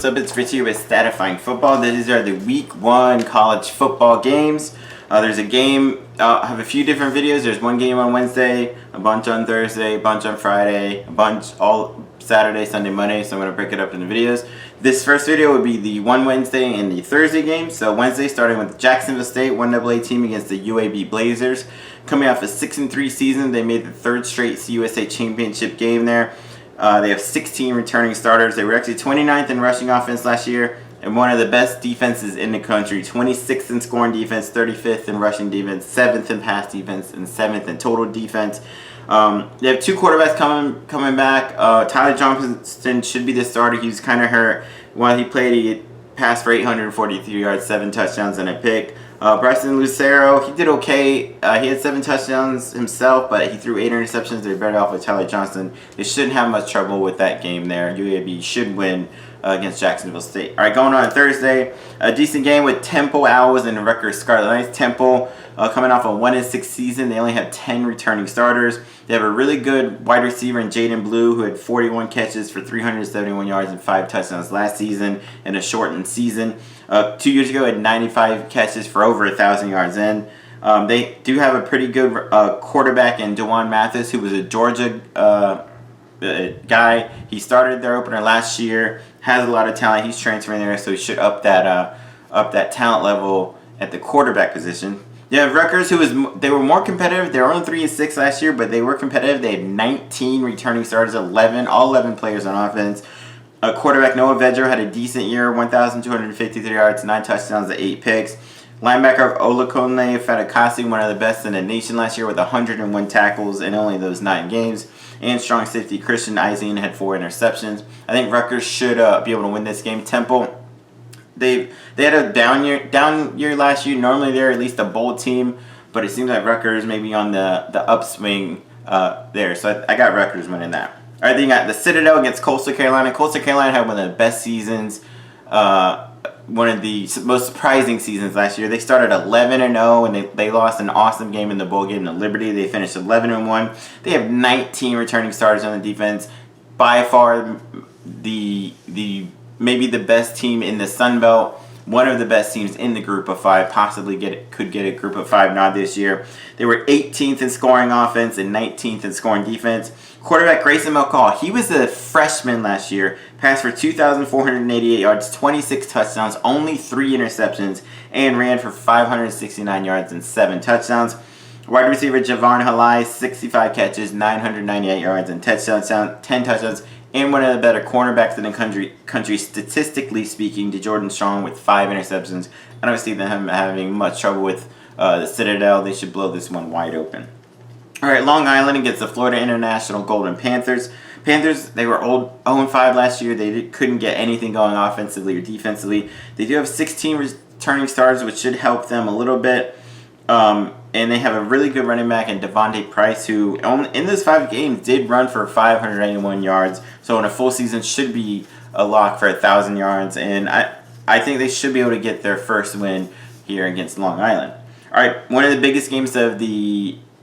what's up? It's Rich here with Statifying Football. These are the Week 1 college football games. There's a game, I have a few different videos. There's one game on Wednesday, a bunch on Thursday, a bunch on Friday, a bunch all Saturday, Sunday, Monday, so I'm going to break it up into videos. This first video would be the one Wednesday and the Thursday game. So Wednesday starting with Jacksonville State, 1AA team against the UAB Blazers. Coming off a 6-3 season, they made the third straight CUSA championship game there. They have 16 returning starters. They were actually 29th in rushing offense last year and one of the best defenses in the country. 26th in scoring defense, 35th in rushing defense, 7th in pass defense, and 7th in total defense. They have two quarterbacks coming back. Tyler Johnson should be the starter. He was kind of hurt. While he played, he passed for 843 yards, 7 touchdowns, and a pick. Bryson Lucero, he did okay. He had 7 touchdowns himself, but he threw 8 interceptions. They're better off with Tyler Johnson. They shouldn't have much trouble with that game there. UAB should win against Jacksonville State. All right, going on Thursday, a decent game with Temple Owls and Rutgers Scarlet Knights. Temple coming off a 1-6 season. They only have 10 returning starters. They have a really good wide receiver in Jaden Blue, who had 41 catches for 371 yards and 5 touchdowns last season in a shortened season. 2 years ago, had 95 catches for over 1,000 yards in. They do have a pretty good quarterback in DeJuan Mathis, who was a Georgia guy. He started their opener last year, has a lot of talent. He's transferring there, so he should up that talent level at the quarterback position. You have Rutgers, they were more competitive. They were only 3-6 last year, but they were competitive. They had 19 returning starters, all 11 players on offense. Quarterback Noah Vedra had a decent year, 1,253 yards, 9 touchdowns, 8 picks. Linebacker Olakone Fatakasi, one of the best in the nation last year with 101 tackles in only those 9 games. And strong safety Christian Eisen had 4 interceptions. I think Rutgers should be able to win this game. Temple, they had a down year last year. Normally they're at least a bowl team, but it seems like Rutgers may be on the upswing there. So I got Rutgers winning that. All right, then you got the Citadel against Coastal Carolina. Coastal Carolina had one of the best seasons, one of the most surprising seasons last year. They started 11-0, and they lost an awesome game in the bowl game to Liberty. They finished 11-1. They have 19 returning starters on the defense. By far, maybe the best team in the Sun Belt. One of the best teams in the Group of 5, possibly could get a Group of 5 nod this year. They were 18th in scoring offense and 19th in scoring defense. Quarterback Grayson McCall, he was a freshman last year, passed for 2,488 yards, 26 touchdowns, only 3 interceptions, and ran for 569 yards and 7 touchdowns. Wide receiver Javon Halai, 65 catches, 998 yards, and 10 touchdowns. And one of the better cornerbacks in the country statistically speaking, DeJordan Strong with 5 interceptions. I don't see them having much trouble with the Citadel. They should blow this one wide open. All right, Long Island against the Florida International Golden Panthers. Panthers, they were 0-5 last year. They couldn't get anything going offensively or defensively. They do have 16 returning starters, which should help them a little bit. And they have a really good running back in Devontae Price, who in those 5 games did run for 591 yards. So in a full season should be a lock for 1,000 yards. And I think they should be able to get their first win here against Long Island. All right, one of the biggest games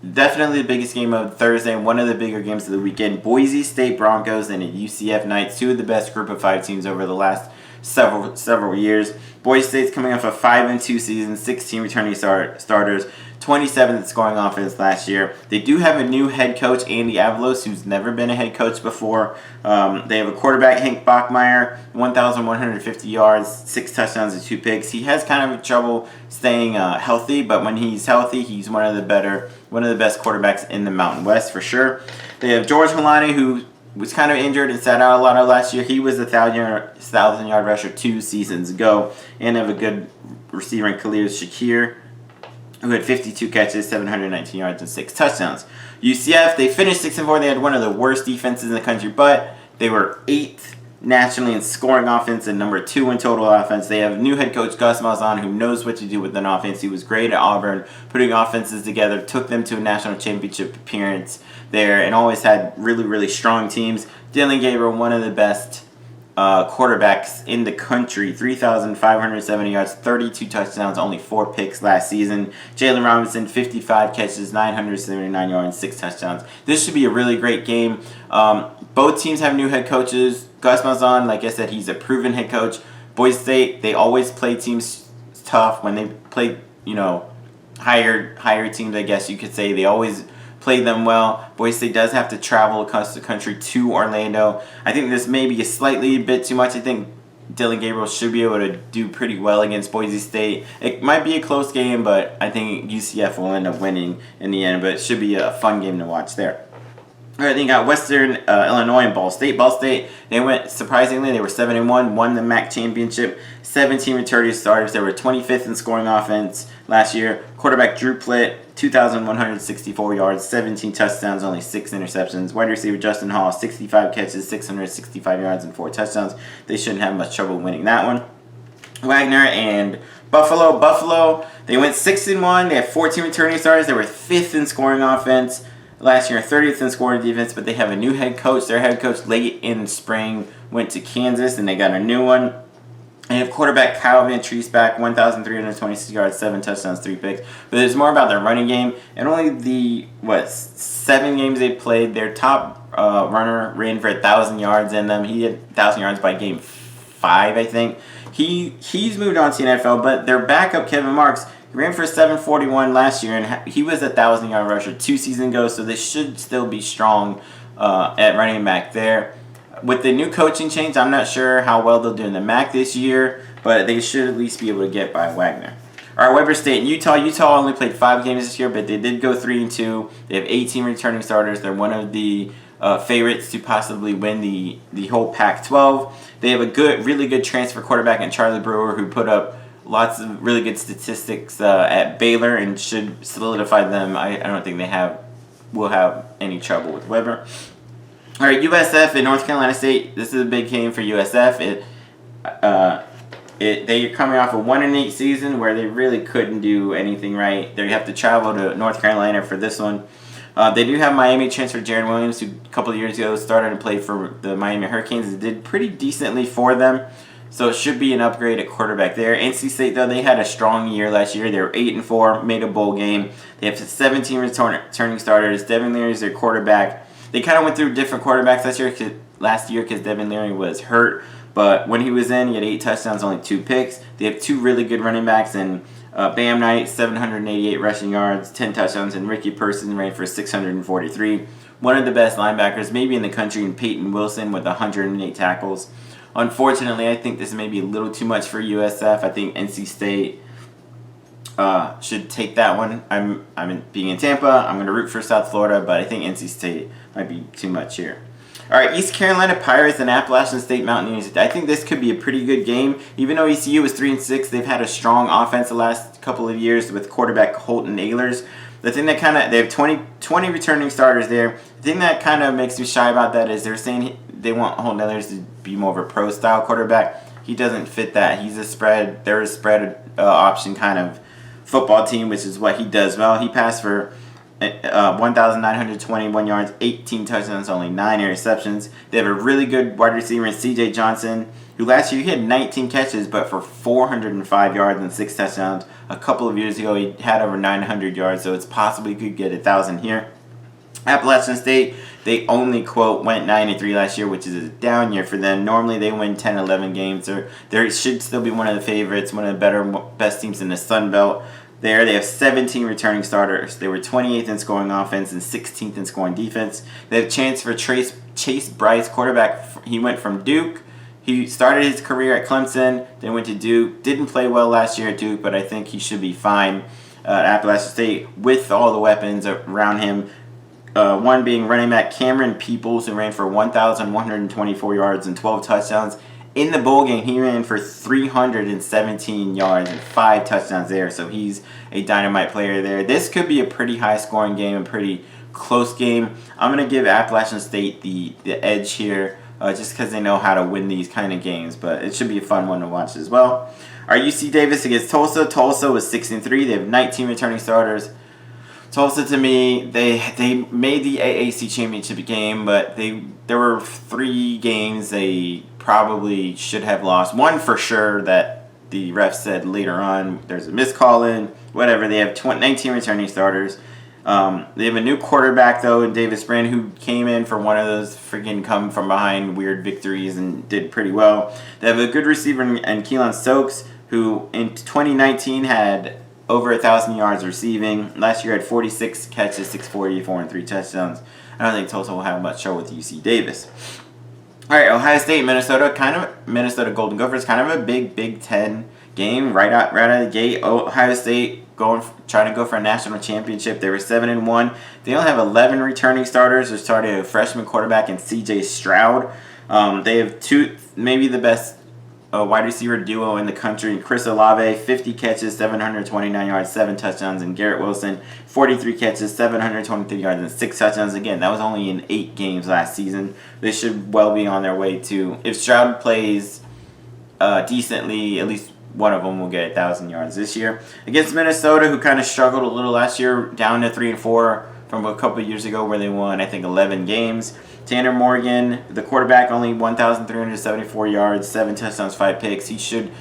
definitely the biggest game of Thursday, and one of the bigger games of the weekend. Boise State Broncos and UCF Knights, 2 of the best Group of 5 teams over the last several years. Boise State's coming off a 5-2 season, 16 returning starters, 27th in scoring offense last year. They do have a new head coach, Andy Avalos, who's never been a head coach before. They have a quarterback, Hank Bachmeier, 1,150 yards, 6 touchdowns and 2 picks. He has kind of trouble staying healthy, but when he's healthy, he's one of the best quarterbacks in the Mountain West for sure. They have George Holani, who was kind of injured and sat out a lot of last year. He was a 1,000-yard rusher 2 seasons ago. And have a good receiver in Khalil Shakir, who had 52 catches, 719 yards, and 6 touchdowns. UCF, they finished 6-4. They had one of the worst defenses in the country, but they were 8th nationally in scoring offense and number 2 in total offense. They have new head coach Gus Malzahn, who knows what to do with an offense. He was great at Auburn, putting offenses together, took them to a national championship appearance there, and always had really, really strong teams. Dylan Gabriel, one of the best quarterbacks in the country, 3,570 yards, 32 touchdowns, only 4 picks last season. Jalen Robinson, 55 catches, 979 yards, 6 touchdowns. This should be a really great game. Both teams have new head coaches. Gus Malzahn, like I said, he's a proven head coach. Boise State, they always play teams tough. When they play, higher teams, I guess you could say, they always play them well. Boise State does have to travel across the country to Orlando. I think this may be a slightly bit too much. I think Dylan Gabriel should be able to do pretty well against Boise State. It might be a close game, but I think UCF will end up winning in the end. But it should be a fun game to watch there. All right, then you got Western Illinois and Ball State. Ball State, they went, surprisingly, they were 7-1, won the MAC championship. 17 returning starters. They were 25th in scoring offense last year. Quarterback Drew Plitt, 2,164 yards, 17 touchdowns, only 6 interceptions. Wide receiver Justin Hall, 65 catches, 665 yards, and 4 touchdowns. They shouldn't have much trouble winning that one. Wagner and Buffalo, they went 6-1. They have 14 returning starters. They were 5th in scoring offense last year, 30th in scoring defense, but they have a new head coach. Their head coach late in spring went to Kansas, and they got a new one. They have quarterback Kyle Van Treese back, 1,326 yards, 7 touchdowns, 3 picks. But it's more about their running game. And only the, 7 games they played, their top runner ran for 1,000 yards in them. He had 1,000 yards by game 5, I think. He's moved on to the NFL, but their backup, Kevin Marks, he ran for 741 last year, and he was a 1,000-yard rusher 2 seasons ago, so they should still be strong at running back there. With the new coaching change, I'm not sure how well they'll do in the MAC this year, but they should at least be able to get by Wagner. All right, Weber State and Utah. Utah only played 5 games this year, but they did go 3-2. They have 18 returning starters. They're one of the favorites to possibly win the whole Pac-12. They have a really good transfer quarterback in Charlie Brewer, who put up lots of really good statistics at Baylor and should solidify them. I don't think will have any trouble with Weber. All right, USF and North Carolina State. This is a big game for USF. They're coming off a 1-8 season where they really couldn't do anything right. They have to travel to North Carolina for this one. They do have Miami transfer Jaron Williams, who a couple of years ago started to play for the Miami Hurricanes and did pretty decently for them. So it should be an upgrade at quarterback there. NC State, though, they had a strong year last year. They were 8-4, made a bowl game. They have 17 returning starters. Devin Leary is their quarterback. They kind of went through different quarterbacks last year because Devin Leary was hurt. But when he was in, he had 8 touchdowns, only 2 picks. They have 2 really good running backs in Bam Knight, 788 rushing yards, 10 touchdowns, and Ricky Person ran for 643. One of the best linebackers, maybe in the country, in Peyton Wilson with 108 tackles. Unfortunately, I think this may be a little too much for USF. I think NC State should take that one. Being in Tampa, I'm going to root for South Florida, but I think NC State might be too much here. All right, East Carolina Pirates and Appalachian State Mountaineers. I think this could be a pretty good game. Even though ECU was 3-6, they've had a strong offense the last couple of years with quarterback Holton Ahlers. The thing that they have 20 returning starters there. The thing that kind of makes me shy about that is they're saying they want Holton Ahlers to be more of a pro-style quarterback. He doesn't fit that. They're a spread option kind of football team, which is what he does well. He passed for 1,921 yards, 18 touchdowns, only 9 interceptions. They have a really good wide receiver in C.J. Johnson, who last year he had 19 catches, but for 405 yards and 6 touchdowns. A couple of years ago, he had over 900 yards, so it's possible he could get 1,000 here. Appalachian State, they only, quote, went 9-3 last year, which is a down year for them. Normally, they win 10, 11 games. They should still be one of the favorites, one of the best teams in the Sun Belt. They have 17 returning starters. They were 28th in scoring offense and 16th in scoring defense. They have chance for Chase Bryce, quarterback. He went from Duke. He started his career at Clemson, then went to Duke. Didn't play well last year at Duke, but I think he should be fine at Appalachian State with all the weapons around him. One being running back Cameron Peoples, who ran for 1,124 yards and 12 touchdowns. In the bowl game, he ran for 317 yards and 5 touchdowns there, so he's a dynamite player there. This could be a pretty high-scoring game, a pretty close game. I'm going to give Appalachian State the edge here just because they know how to win these kind of games, but it should be a fun one to watch as well. Our UC Davis against Tulsa. Tulsa was 6-3. They have 19 returning starters. Tulsa, to me, they made the AAC championship game, but there were 3 games they probably should have lost. One for sure that the ref said later on there's a miscall in, whatever. They have 19 returning starters. They have a new quarterback, though, Davis Brand, who came in for one of those freaking come from behind weird victories and did pretty well. They have a good receiver in Keelan Stokes, who in 2019 had over 1,000 yards receiving. Last year had 46 catches, 644, and 3 touchdowns. I don't think Tulsa will have much trouble with UC Davis. All right, Ohio State, Minnesota Golden Gophers, kind of a Big Ten game right out of the gate. Ohio State trying to go for a national championship. They were 7-1. They only have 11 returning starters. They're starting a freshman quarterback in C.J. Stroud. They have maybe the best wide receiver duo in the country. Chris Olave, 50 catches, 729 yards, 7 touchdowns, and Garrett Wilson, 43 catches, 723 yards, and 6 touchdowns. Again, that was only in 8 games last season. They should well be on their way to, if Stroud plays decently, at least one of them will get 1,000 yards this year. Against Minnesota, who kind of struggled a little last year, down to 3-4 from a couple years ago where they won, I think, 11 games. Tanner Morgan, the quarterback, only 1,374 yards, 7 touchdowns, 5 picks. He should,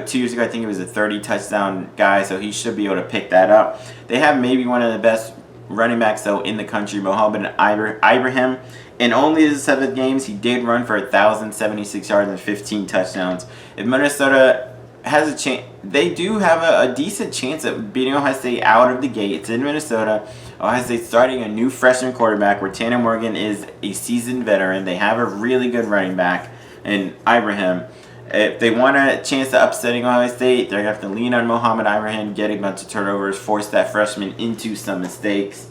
2 years ago, I think he was a 30-touchdown guy, so he should be able to pick that up. They have maybe one of the best running backs, though, in the country, Mohamed Ibrahim. In only his 7 games, he did run for 1,076 yards and 15 touchdowns. If Minnesota has a chance, they do have a decent chance at beating Ohio State out of the gate. It's in Minnesota. Ohio State starting a new freshman quarterback where Tanner Morgan is a seasoned veteran. They have a really good running back in Ibrahim. If they want a chance of upsetting Ohio State, they're going to have to lean on Mohamed Ibrahim, get a bunch of turnovers, force that freshman into some mistakes.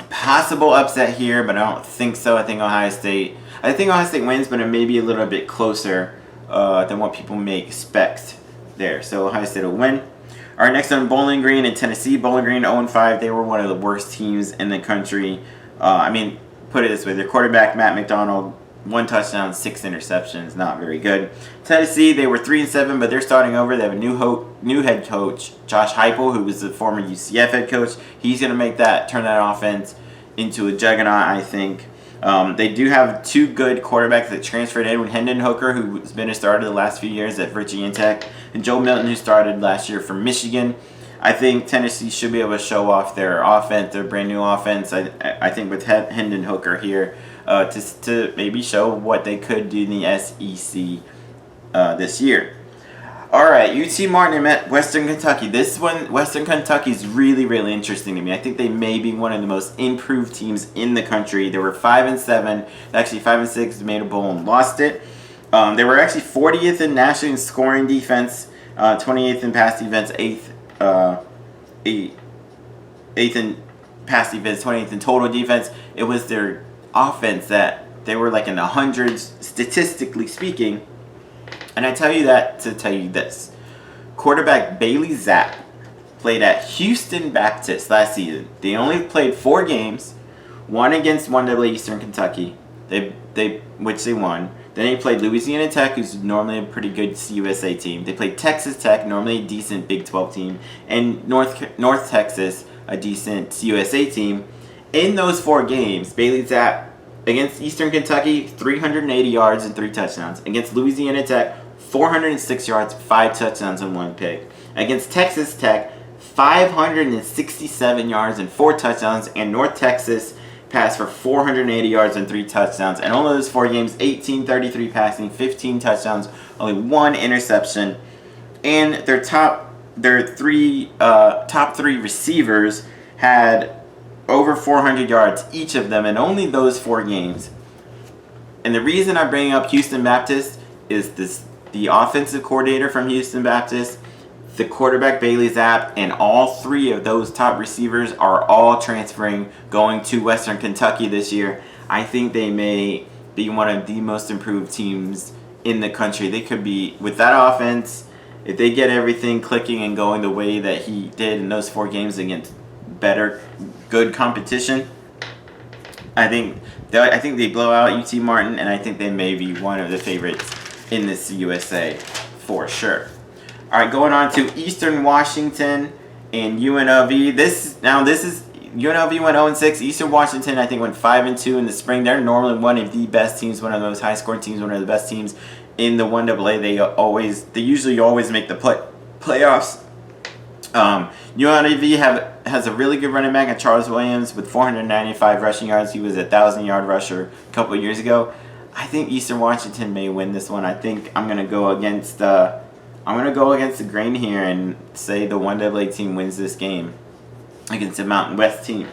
Possible upset here, but I don't think so. I think Ohio State wins, but it may be a little bit closer than what people may expect there. So Ohio State will win. All right, next on Bowling Green in Tennessee. Bowling Green 0-5. They were one of the worst teams in the country. Put it this way. Their quarterback, Matt McDonald, 1 touchdown, 6 interceptions. Not very good. Tennessee, they were 3-7, but they're starting over. They have a new head coach, Josh Heupel, who was the former UCF head coach. He's going to turn that offense into a juggernaut, I think. They do have 2 good quarterbacks that transferred in. Hendon Hooker, who's been a starter the last few years at Virginia Tech, and Joe Milton, who started last year for Michigan. I think Tennessee should be able to show off their offense, their brand new offense. I think with Hendon Hooker here to maybe show what they could do in the SEC this year. All right, UT Martin met Western Kentucky. This one, Western Kentucky is really, really interesting to me. I think they may be one of the most improved teams in the country. They were 5-7, actually 5-6, made a bowl and lost it. They were actually 40th in national in scoring defense, 28th in pass defense, 8th in pass defense, 28th in total defense. It was their offense that they were like in the hundreds, statistically speaking. And I tell you that to tell you this. Quarterback Bailey Zapp played at Houston Baptist last season. They only played 4 games, one against 1AA Eastern Kentucky, which they won. Then they played Louisiana Tech, who's normally a pretty good CUSA team. They played Texas Tech, normally a decent Big 12 team, and North Texas, a decent CUSA team. In those 4 games, Bailey Zapp against Eastern Kentucky, 380 yards and 3 touchdowns. Against Louisiana Tech, 406 yards, 5 touchdowns, and 1 pick. Against Texas Tech, 567 yards and 4 touchdowns. And North Texas passed for 480 yards and 3 touchdowns. And only those 4 games, 18-33 passing, 15 touchdowns, only 1 interception. And their top 3 receivers had over 400 yards, each of them, in only those 4 games. And the reason I'm bringing up Houston Baptist is the offensive coordinator from Houston Baptist, the quarterback Bailey Zapp, and all 3 of those top receivers are all transferring, going to Western Kentucky this year. I think they may be one of the most improved teams in the country. They could be, with that offense, if they get everything clicking and going the way that he did in those 4 games against good competition, I think they blow out UT Martin, and I think they may be one of the favorites in this USA for sure. All right, going on to Eastern Washington and UNLV. This is UNLV went 0-6. Eastern Washington, I think, went 5-2 in the spring. They're normally one of the best teams, one of those high-scoring teams, one of the best teams in the 1AA. They usually always make the playoffs. UNLV have has a really good running back in Charles Williams with 495 rushing yards. He was a 1,000-yard rusher a couple of years ago. I think Eastern Washington may win this one. I think I'm gonna go against the grain here and say the 1AA team wins this game against the Mountain West team.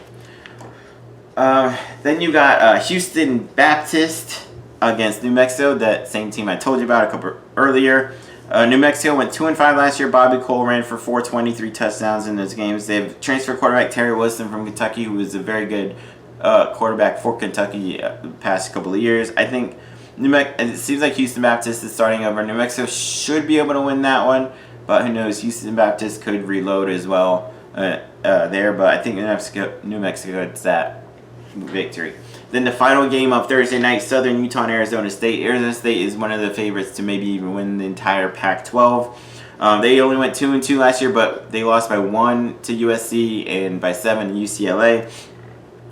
Then you got Houston Baptist against New Mexico, that same team I told you about a couple earlier. New Mexico went 2-5 last year. Bobby Cole ran for 423 touchdowns in those games. They have transfer quarterback Terry Wilson from Kentucky, who was a very good quarterback for Kentucky the past couple of years. I think it seems like Houston Baptist is starting over. New Mexico should be able to win that one, but who knows? Houston Baptist could reload as well there, but I think New Mexico gets that victory. Then the final game of Thursday night, Southern Utah and Arizona State. Arizona State is one of the favorites to maybe even win the entire Pac-12. They only went 2-2 last year, but they lost by 1 to USC and by 7 to UCLA.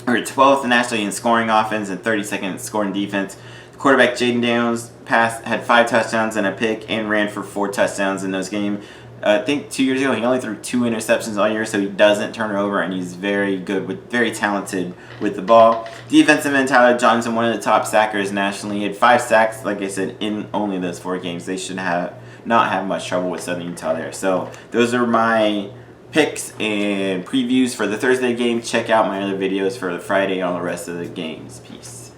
Or 12th nationally in scoring offense and 32nd in scoring defense. Quarterback Jaden Daniels had 5 touchdowns and a pick and ran for 4 touchdowns in those games. I think 2 years ago he only threw 2 interceptions all year, so he doesn't turn it over, and he's very good, very talented with the ball. Defensive end Tyler Johnson, one of the top sackers nationally. He had 5 sacks, like I said, in only those 4 games. They should not have much trouble with Southern Utah there. So those are my picks and previews for the Thursday game. Check out my other videos for the Friday and all the rest of the games. Peace.